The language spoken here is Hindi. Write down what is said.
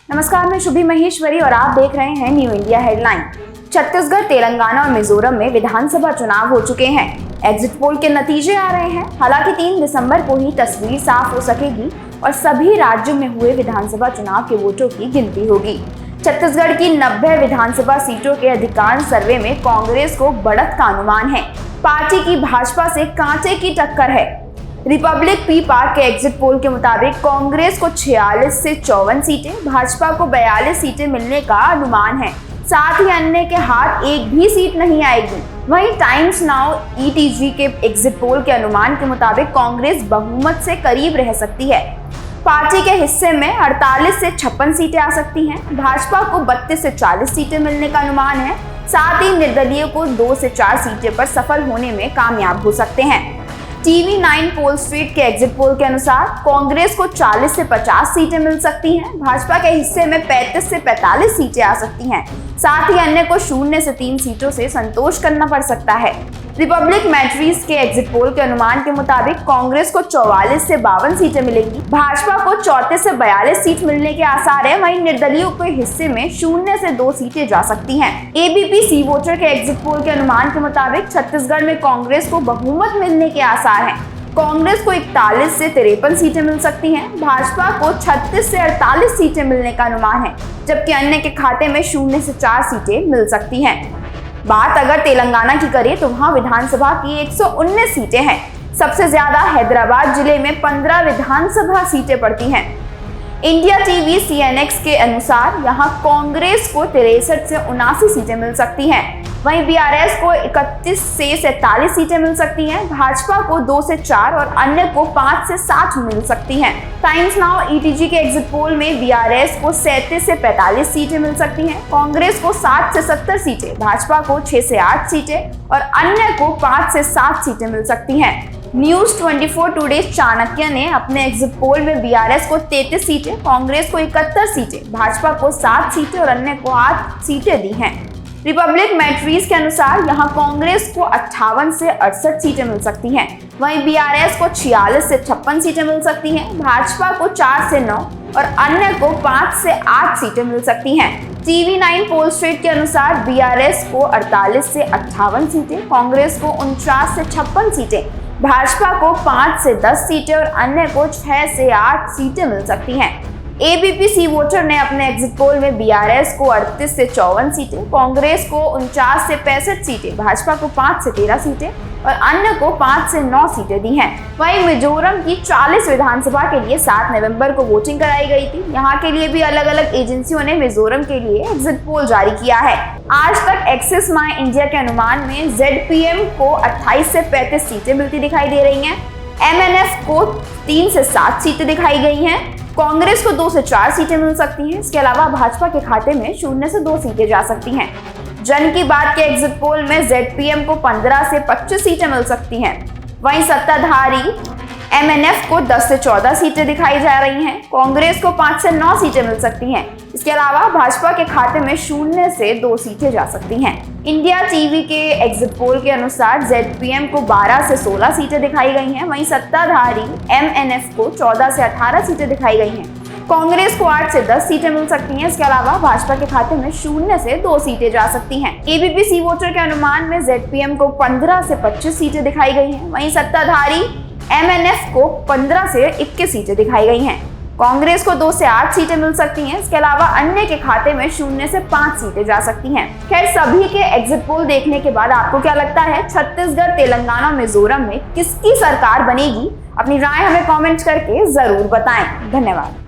नमस्कार, मैं शुभी महेश्वरी और आप देख रहे हैं new India headline. Chhattisgarh, Telangana और मिजोरम में विधानसभा चुनाव हो चुके हैं। एग्जिट पोल के नतीजे आ रहे हैं। हालांकि 3 दिसंबर को ही तस्वीर साफ हो सकेगी और सभी राज्यों में हुए विधानसभा चुनाव के वोटों की गिनती होगी। छत्तीसगढ़ की 90 विधानसभा सीटों के अधिकांश सर्वे में कांग्रेस को बढ़त का अनुमान है। पार्टी की भाजपा से कांटे की टक्कर है। रिपब्लिक पी पार्क के एग्जिट पोल के मुताबिक कांग्रेस को 46 से 54 सीटें, भाजपा को 42 सीटें मिलने का अनुमान है। साथ ही अन्य के हाथ एक भी सीट नहीं आएगी। वहीं टाइम्स नाउ ईटीजी के एग्जिट पोल के अनुमान के मुताबिक कांग्रेस बहुमत से करीब रह सकती है। पार्टी के हिस्से में 48 से 56 सीटें आ सकती हैं। भाजपा को 32 से 40 सीटें मिलने का अनुमान है। साथ ही निर्दलीय को 2 से 4 सीटें पर सफल होने में कामयाब हो सकते हैं। टीवी 9 पोल स्ट्रीट के एग्जिट पोल के अनुसार कांग्रेस को 40 से 50 सीटें मिल सकती हैं। भाजपा के हिस्से में 35 से 45 सीटें आ सकती हैं। साथ ही अन्य को 0 से 3 सीटों से संतोष करना पड़ सकता है। रिपब्लिक मैट्रिक्स के एग्जिट पोल के अनुमान के मुताबिक कांग्रेस को 44 से 52 सीटें मिलेंगी। भाजपा को 34 से 42 सीट मिलने के आसार है। वहीं निर्दलीयों के हिस्से में 0 से 2 सीटें जा सकती हैं। एबीपी सी वोटर के एग्जिट पोल के अनुमान के मुताबिक छत्तीसगढ़ में कांग्रेस को बहुमत मिलने के आसार हैं। कांग्रेस को 41 से 53 सीटें मिल सकती हैं। भाजपा को 36 से 48 सीटें मिलने का अनुमान है, जबकि अन्य के खाते में 0 से 4 सीटें मिल सकती हैं। बात अगर तेलंगाना की करें तो वहां विधानसभा की 119 सीटें हैं। सबसे ज्यादा हैदराबाद जिले में 15 विधानसभा सीटें पड़ती हैं। इंडिया टीवी CNX के अनुसार यहां कांग्रेस को 63 से 79 सीटें मिल सकती हैं। वहीं BRS को 31 से 47 सीटें मिल सकती हैं। भाजपा को 2 से 4 और अन्य को 5 से 7 मिल सकती हैं। टाइम्स नाउ ईटीजी के एग्जिट पोल में BRS को 37 से 45 सीटें मिल सकती हैं। कांग्रेस को 60 से 70 सीटें, भाजपा को 6 से 8 सीटें और अन्य को 5 से 7 सीटें मिल सकती हैं। न्यूज 24 टुडे चाणक्य ने अपने एग्जिट पोल में BRS को 33 सीटें, कांग्रेस को 71 सीटें, भाजपा को 7 सीटें और अन्य को 8 सीटें दी हैं। रिपब्लिक मैट्रिक्स के अनुसार यहां कांग्रेस को 58 से 68 सीटें मिल सकती हैं। वहीं BRS को 46 से 56 सीटें मिल सकती हैं। भाजपा को 4 से 9 और अन्य को 5 से 8 सीटें मिल सकती हैं। टीवी 9 पोल स्ट्रीट के अनुसार BRS को 48 से 58 सीटें, कांग्रेस को 49 से 56 सीटें, भाजपा को 5 से 10 सीटें और अन्य को 6 से 8 सीटें मिल सकती हैं। एबीपी सी वोटर ने अपने एग्जिट पोल में BRS को 38 से 54 सीटें, कांग्रेस को 49 से 65 सीटें, भाजपा को 5 से 13 सीटें और अन्य को 5 से 9 सीटें दी हैं। वहीं मिजोरम की 40 विधानसभा के लिए 7 नवंबर को वोटिंग कराई गई थी। यहाँ के लिए भी अलग अलग एजेंसियों ने मिजोरम के लिए एग्जिट पोल जारी किया है। आज तक एक्सिस माई इंडिया के अनुमान में ZPM को 28 से 35 सीटें मिलती दिखाई दे रही हैं। MNF को 3 से 7 सीटें दिखाई गई हैं। कांग्रेस को 2 से 4 सीटें मिल सकती हैं। इसके अलावा भाजपा के खाते में 0 से 2 सीटें जा सकती हैं। जन की बात के एग्जिट पोल में ZPM को 15 से 25 सीटें मिल सकती हैं। वहीं सत्ताधारी MNF को 10 से 14 सीटें दिखाई जा रही हैं। कांग्रेस को 5 से 9 सीटें मिल सकती हैं। इसके अलावा भाजपा के खाते में 0 से 2 सीटें जा सकती हैं। इंडिया टीवी के एग्जिट पोल के अनुसार ZPM को 12 से 16 सीटें दिखाई गई हैं। वहीं सत्ताधारी MNF को 14 से 18 सीटें दिखाई गई हैं। कांग्रेस को 8 से 10 सीटें मिल सकती हैं। इसके अलावा भाजपा के खाते में 0 से 2 सीटें जा सकती हैं। एबीपी सी वोटर के अनुमान में ZPM को 15 से 25 सीटें दिखाई गई हैं। वहीं सत्ताधारी MNF को 15 से 21 सीटें दिखाई गई हैं। कांग्रेस को 2 से 8 सीटें मिल सकती हैं। इसके अलावा अन्य के खाते में 0 से 5 सीटें जा सकती हैं। खैर, सभी के एग्जिट पोल देखने के बाद आपको क्या लगता है, छत्तीसगढ़, तेलंगाना, मिजोरम में किसकी सरकार बनेगी? अपनी राय हमें कमेंट करके जरूर बताएं। धन्यवाद।